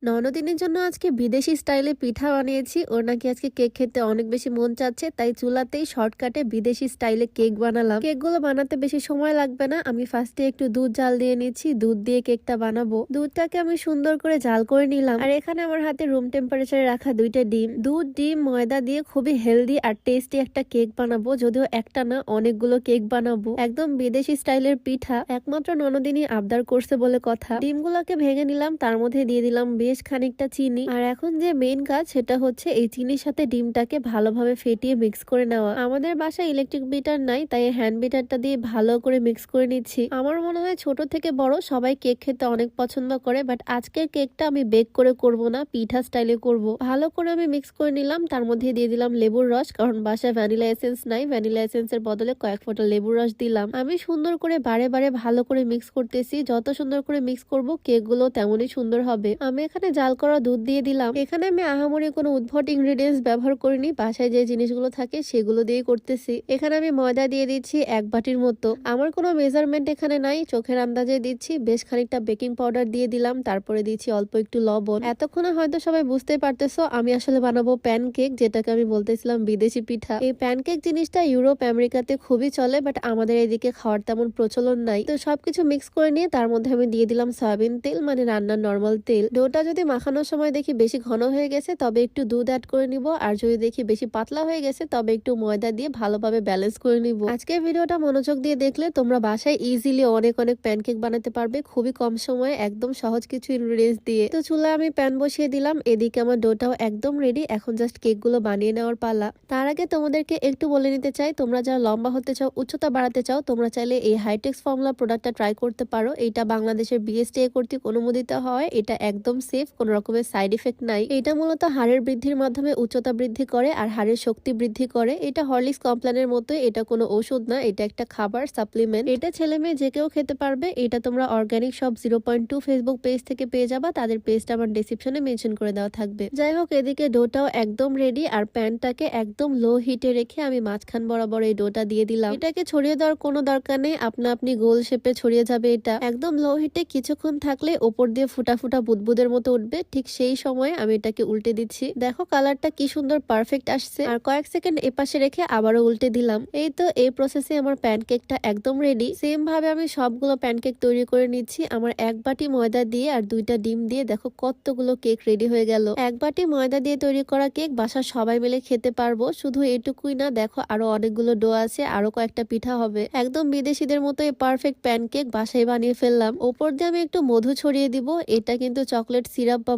ননদিনের জন্য আজকে বিদেশি স্টাইলে পিঠা বানিয়েছি। ওর নাকি আজকে কেক খেতে অনেক বেশি মন চাচ্ছে, তাই চুলাতেই শর্টকাটে বিদেশি স্টাইলে কেক বানালাম। কেকগুলো বানাতে বেশি সময় লাগবে না। আমি ফার্স্টে একটু দুধ জাল দিয়ে নিচ্ছি। দুধ দিয়ে কেকটা বানাবো। দুধটাকে আমি সুন্দর করে জাল করে নিলাম। আর এখানে আমার হাতে রুম টেম্পারেচারে রাখা দুইটা ডিম, দুধ, ডিম, ময়দা দিয়ে খুবই হেলদি আর টেস্টি একটা কেক বানাবো। যদিও একটা না, অনেকগুলো কেক বানাবো। একদম বিদেশি স্টাইলের পিঠা, একমাত্র ননদিনই আবদার করছে বলে কথা। ডিমগুলোকে ভেঙে নিলাম, তার মধ্যে দিয়ে দিলাম বেশ খানিকটা চিনি। আর এখন যে মেইন কাজ সেটা হচ্ছে এই চিনির সাথে ডিমটাকে ভালোভাবে ফেটিয়ে মিক্স করে নেওয়া। আমাদের বাসায় ইলেকট্রিক বিটার নাই, তাই হ্যান্ড বিটারটা দিয়ে ভালো করে মিক্স করে নিচ্ছি। আমার মনে হয় ছোট থেকে বড় সবাই কেক খেতে অনেক পছন্দ করে, বাট আজকের কেকটা আমি বেক করে করব না, পিঠা স্টাইলে করব। ভালো করে আমি মিক্স করে নিলাম, তার মধ্যে দিয়ে দিলাম লেবুর রস, কারণ বাসায় ভ্যানিলা এসেন্স নাই। ভ্যানিলা এসেন্সের বদলে কয়েক ফোঁটা লেবুর রস দিলাম। আমি সুন্দর করে বারে বারে ভালো করে মিক্স করতেছি। যত সুন্দর করে মিক্স করব কেকগুলো তেমনই সুন্দর হবে। আমি এখানে জাল করা দুধ দিয়ে দিলাম। এখানে আমি আহামরি কোনো উদ্ভট ইনগ্রেডিয়েন্টস ব্যবহার করিনি, বাসায় যে জিনিসগুলো থাকে সেগুলো দিয়ে করতেছি। এখানে আমি ময়দা দিয়ে দিচ্ছি 1 বাটির মতো। আমার কোনো মেজারমেন্ট এখানে নাই, চোখের আন্দাজে দিচ্ছি। বেশ খানিকটা বেকিং পাউডার দিয়ে দিলাম, তারপরে দিচ্ছি অল্প একটু লবণ। এতক্ষণে হয়তো সবাই বুঝতে পারতেছো আমি আসলে বানাবো প্যানকেক, যেটাকে আমি বলতেছিলাম বিদেশি পিঠা। এই প্যানকেক জিনিসটা ইউরোপ আমেরিকাতে খুবই চলে, বাট আমাদের এদিকে খাওয়ার তেমন প্রচলন নাই। তো সবকিছু মিক্স করে নিয়ে তার মধ্যে আমি দিয়ে দিলাম সয়াবিন তেল, মানে রান্নার নর্মাল তেল। ডোটা যদি মাখানোর সময় দেখি বেশি ঘন হয়ে গেছে তবে একটু দুধ অ্যাড করে নিব, আর যদি দেখি বেশি পাতলা হয়ে গেছে তবে একটু ময়দা দিয়ে ভালোভাবে ব্যালেন্স করে নিব। আজকের ভিডিওটা মনোযোগ দিয়ে দেখলে তোমরা বাসায় ইজিলি অনেক অনেক প্যানকেক বানাতে পারবে, খুবই কম সময়ে, একদম সহজ কিছু ইনগ্রেডিয়েন্টস দিয়ে। তো চুলায় আমি প্যান বসিয়ে দিলাম। এদিকে আমার ডোটাও একদম রেডি, এখন জাস্ট কেকগুলো বানিয়ে নেওয়ার পালা। তার আগে তোমাদেরকে একটু বলে নিতে চাই, তোমরা যারা লম্বা হতে চাও, উচ্চতা বাড়াতে চাও, তোমরা চাইলে এই হাইটেক্স ফর্মুলা প্রোডাক্টটা ট্রাই করতে পারো। এটা বাংলাদেশের বিএসটিআই কর্তৃক অনুমোদিত হয়। এটা একদম সেফ, কোন রকমের সাইড ইফেক্ট নাই। এটা মূলত হাড়ের বৃদ্ধির মাধ্যমে উচ্চতা বৃদ্ধি করে আর হাড়ের শক্তি বৃদ্ধি করে। এটা হরলিক্স কমপ্ল্যানের মতো, এটা কোনো ওষুধ না, এটা একটা খাবার সাপ্লিমেন্ট। এটা ছেলে মেয়ে যে কেউ খেতে পারবে। এটা তোমরা অর্গানিক শপ 0.2 ফেসবুক পেজ থেকে পেয়ে যাবা। তাদের পেজটা আমার ডেসক্রিপশনে মেনশন করে দেওয়া থাকবে। যাই হোক, এদিকে ডোটাও একদম রেডি, আর প্যানটাকে একদম লো হিটে রেখে আমি মাঝখান বরাবর এই ডোটা দিয়ে দিলাম। এটাকে ছড়িয়ে দেওয়ার কোনো দরকার নেই, আপনা আপনি গোল শেপে ছড়িয়ে যাবে। এটা একদম লো হিটে কিছুক্ষণ থাকলে ওপর দিয়ে ফুটা ফুটা বুদবুদের মতো উঠবে। ঠিক সেই সময় আমি এটাকে উল্টে দিচ্ছি। দেখো কালারটা কি সুন্দর পারফেক্ট আসছে। আর কয়েক সেকেন্ড এপাশে রেখে আবারও উল্টে দিলাম। এই তো এই প্রসেসে আমার প্যানকেকটা একদম রেডি। সেম ভাবে আমি সবগুলো প্যানকেক তৈরি করে নিচ্ছি। আমার 1 বাটি ময়দা দিয়ে আর 2টা ডিম দিয়ে দেখো কতগুলো কেক রেডি হয়ে গেল। 1 বাটি ময়দা দিয়ে তৈরি করা কেক বাসার সবাই মিলে খেতে পারবো। শুধু এটুকুই না, দেখো আরো অনেকগুলো ডো আছে, আরো কয়েকটা পিঠা হবে। একদম বিদেশিদের মতো এই পারফেক্ট প্যানকেক বাসায় বানিয়ে ফেললাম। ওপর দিয়ে আমি একটু মধু ছড়িয়ে দিব। এটা কিন্তু চকলেট সিরাপ বা